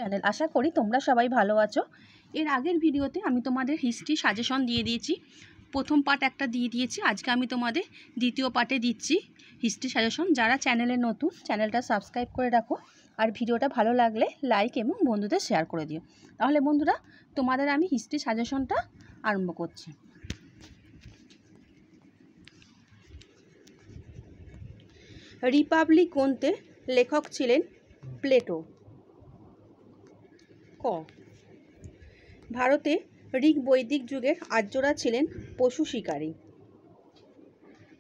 Channel. আশা করি তোমরা সবাই ভালো আছো। এর আগের ভিডিওতে আমি তোমাদের হিস্ট্রি সাজেশন দিয়ে দিয়েছি। প্রথম পার্ট একটা দিয়ে দিয়েছি, আজকে আমি তোমাদের দ্বিতীয় পার্টে দিচ্ছি হিস্ট্রি সাজেশন। যারা চ্যানেলে নতুন, চ্যানেলটা সাবস্ক্রাইব করে রাখো, আর ভিডিওটা ভালো লাগলে লাইক এবং বন্ধুদের শেয়ার করে দিও। তাহলে বন্ধুরা, তোমাদের আমি হিস্ট্রি সাজেশনটা আরম্ভ করছি। রিপাবলিক গ্রন্থের লেখক ছিলেন প্লেটো। ক। ভারতে ঋগ বৈদিক যুগের আর্যরা ছিলেন পশু শিকারী।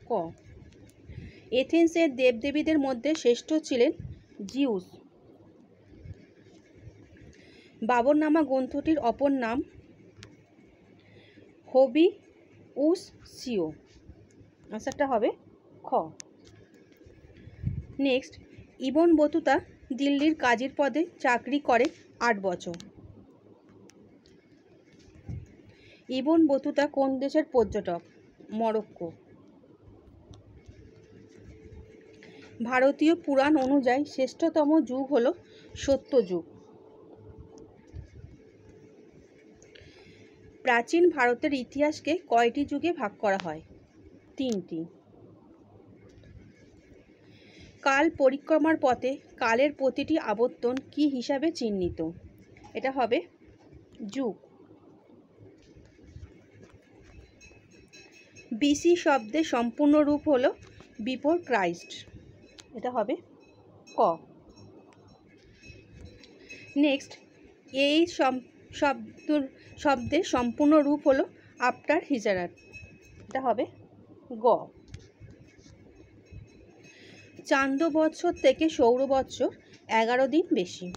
ক। এথেন্সের দেবদেবীদের মধ্যে শ্রেষ্ঠ ছিলেন জিউস। বাবরনামা গ্রন্থটির অপর নাম হবিউসিও। আনসারটা হবে খ। নেক্সট, ইবন বতুতা দিল্লির কাজীর পদে চাকরি করে 8 বছর। ইবন বতুতা কোন দেশের পর্যটক? মরক্কো। ভারতীয় পুরাণ অনুযায়ী শ্রেষ্ঠতম যুগ হল সত্য যুগ। প্রাচীন ভারতের ইতিহাসকে কয়টি যুগে ভাগ করা হয়? 3টি। কাল পরিক্রমার পথে কালের প্রতিটি আবর্তন কি হিসাবে চিহ্নিত? এটা হবে যুগ। বিসি শব্দের সম্পূর্ণ রূপ হলো বিফোর ক্রাইস্ট। এটা হবে ক। নেক্সট, এই শব্দের সম্পূর্ণ রূপ হলো আফটার হিজরাত। এটা হবে গ। চান্দ্র বৎসর থেকে সৌর বৎসর 11 দিন বেশি।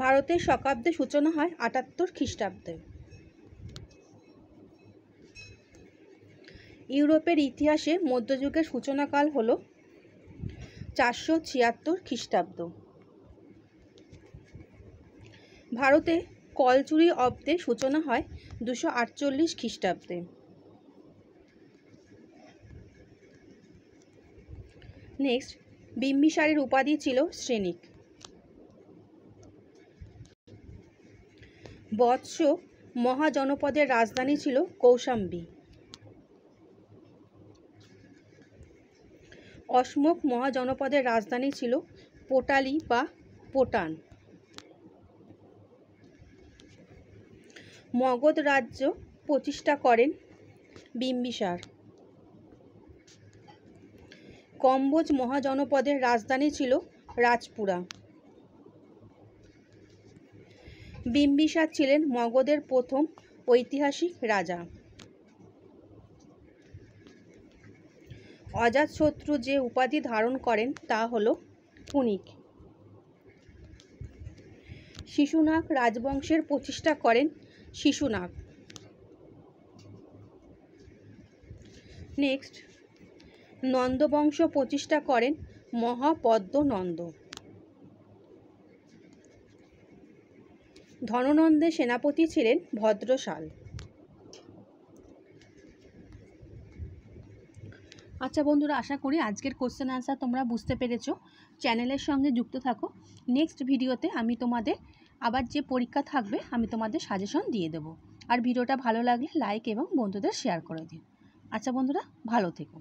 ভারতের শকাব্দের সূচনা হয় 78 খ্রিস্টাব্দে। ইউরোপের ইতিহাসে মধ্যযুগের সূচনাকাল হল 476 খ্রিস্টাব্দ। ভারতে কলচুরি অব্দের সূচনা হয় 248 খ্রিস্টাব্দে। নেক্সট, বিম্বিসারের উপাধি ছিল শ্রেণিক। বৎস মহাজনপদের রাজধানী ছিল কৌশাম্বী। অশোক মহাজনপদের রাজধানী ছিল পোটালি বা পোটান। মগধ রাজ্য প্রতিষ্ঠা করেন বিম্বিসার। কম্বোজ মহাজনপদের রাজধানী ছিল রাজপুরা। বিম্বিসার ছিলেন মগধের প্রথম ঐতিহাসিক রাজা। অজাতশত্রু যে উপাধি ধারণ করেন তা হল কুনিক। শিশুনাগ রাজবংশের প্রতিষ্ঠা করেন শিশুনাগ। নেক্সট, নন্দবংশ প্রতিষ্ঠা করেন মহাপদ্মনন্দ। ধননন্দের সেনাপতি ছিলেন ভদ্রশাল। আচ্ছা বন্ধুরা, আশা করি আজকের কোশ্চেন আনসার তোমরা বুঝতে পেরেছো। চ্যানেলের সঙ্গে যুক্ত থাকো। নেক্সট ভিডিওতে আমি তোমাদের আবার যে পরীক্ষা থাকবে আমি তোমাদের সাজেশন দিয়ে দেবো। আর ভিডিওটা ভালো লাগলে লাইক এবং বন্ধুদের শেয়ার করে দিও। আচ্ছা বন্ধুরা, ভালো থেকো।